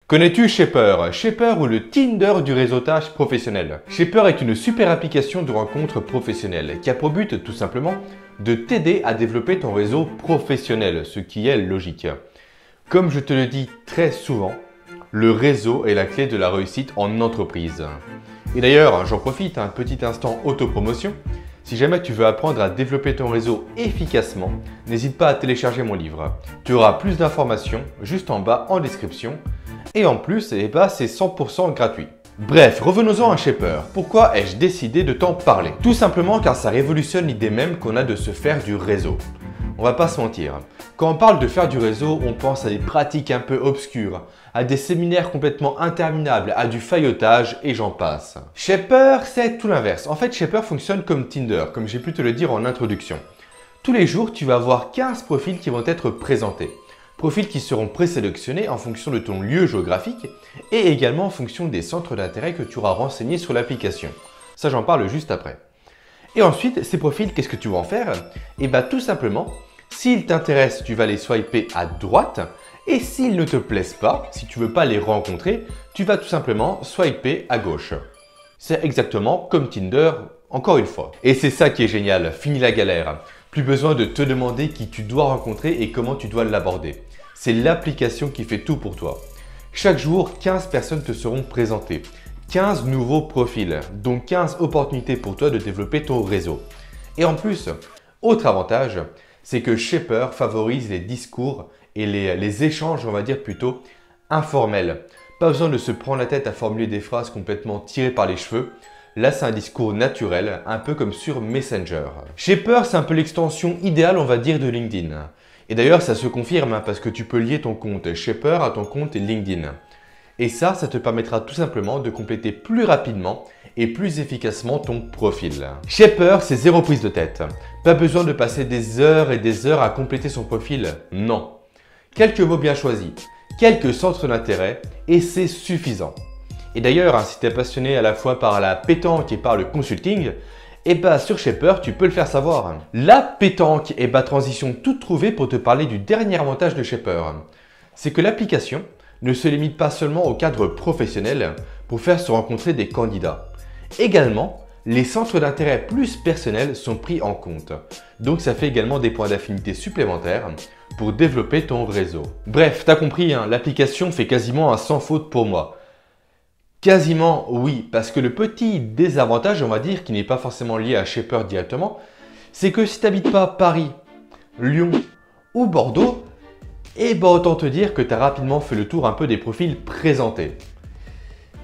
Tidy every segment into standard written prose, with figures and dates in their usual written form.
Connais-tu Shaper? Shaper ou le Tinder du réseautage professionnel. Shaper est une super application de rencontres professionnelles qui a pour but tout simplement de t'aider à développer ton réseau professionnel, ce qui est logique. Comme je te le dis très souvent, le réseau est la clé de la réussite en entreprise. Et d'ailleurs, j'en profite, un petit instant autopromotion. Si jamais tu veux apprendre à développer ton réseau efficacement, n'hésite pas à télécharger mon livre. Tu auras plus d'informations juste en bas en description. Et en plus, c'est 100% gratuit. Bref, revenons-en à Shaper. Pourquoi ai-je décidé de t'en parler? Tout simplement car ça révolutionne l'idée même qu'on a de se faire du réseau. On va pas se mentir. Quand on parle de faire du réseau, on pense à des pratiques un peu obscures, à des séminaires complètement interminables, à du faillotage et j'en passe. Shaper, c'est tout l'inverse. En fait, Shaper fonctionne comme Tinder, comme j'ai pu te le dire en introduction. Tous les jours, tu vas avoir 15 profils qui vont être présentés. Profils qui seront présélectionnés en fonction de ton lieu géographique et également en fonction des centres d'intérêt que tu auras renseignés sur l'application. Ça, j'en parle juste après. Et ensuite, ces profils, qu'est-ce que tu vas en faire? Eh bien, tout simplement, s'ils t'intéressent, tu vas les swiper à droite. Et s'ils ne te plaisent pas, si tu ne veux pas les rencontrer, tu vas tout simplement swiper à gauche. C'est exactement comme Tinder, encore une fois. Et c'est ça qui est génial, fini la galère. Plus besoin de te demander qui tu dois rencontrer et comment tu dois l'aborder. C'est l'application qui fait tout pour toi. Chaque jour, 15 personnes te seront présentées. 15 nouveaux profils, donc 15 opportunités pour toi de développer ton réseau. Et en plus, autre avantage, c'est que Shaper favorise les discours et les échanges, on va dire plutôt, informels. Pas besoin de se prendre la tête à formuler des phrases complètement tirées par les cheveux. Là, c'est un discours naturel, un peu comme sur Messenger. Shaper, c'est un peu l'extension idéale, on va dire, de LinkedIn. Et d'ailleurs, ça se confirme parce que tu peux lier ton compte Shaper à ton compte LinkedIn. Et ça te permettra tout simplement de compléter plus rapidement et plus efficacement ton profil. Shaper, c'est zéro prise de tête. Pas besoin de passer des heures et des heures à compléter son profil, non. Quelques mots bien choisis, quelques centres d'intérêt et c'est suffisant. Et d'ailleurs, si tu es passionné à la fois par la pétanque et par le consulting, sur Shaper, tu peux le faire savoir. La pétanque est transition toute trouvée pour te parler du dernier avantage de Shaper. C'est que l'application ne se limite pas seulement au cadre professionnel pour faire se rencontrer des candidats. Également, les centres d'intérêt plus personnels sont pris en compte. Donc ça fait également des points d'affinité supplémentaires pour développer ton réseau. Bref, t'as compris, l'application fait quasiment un sans faute pour moi. Quasiment oui, parce que le petit désavantage, on va dire, qui n'est pas forcément lié à Shaper directement, c'est que si tu n'habites pas Paris, Lyon ou Bordeaux, autant te dire que tu as rapidement fait le tour un peu des profils présentés.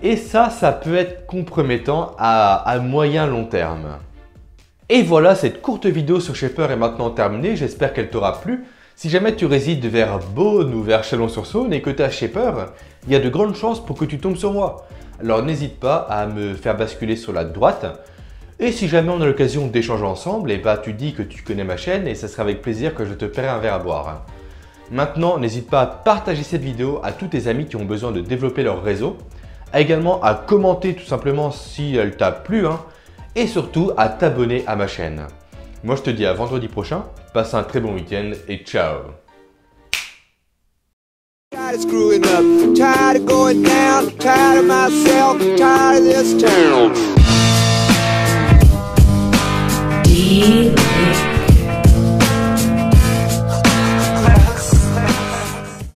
Et ça peut être compromettant à moyen long terme. Et voilà, cette courte vidéo sur Shaper est maintenant terminée, j'espère qu'elle t'aura plu. Si jamais tu résides vers Beaune ou vers Chalon-sur-Saône et que tu as Shaper, il y a de grandes chances pour que tu tombes sur moi. Alors n'hésite pas à me faire basculer sur la droite. Et si jamais on a l'occasion d'échanger ensemble, tu dis que tu connais ma chaîne et ça sera avec plaisir que je te paierai un verre à boire. Maintenant, n'hésite pas à partager cette vidéo à tous tes amis qui ont besoin de développer leur réseau. Également à commenter tout simplement si elle t'a plu. Et surtout à t'abonner à ma chaîne. Moi je te dis à vendredi prochain, passe un très bon week-end et ciao. Tired of screwing up, tired of going down, tired of myself, tired of this town.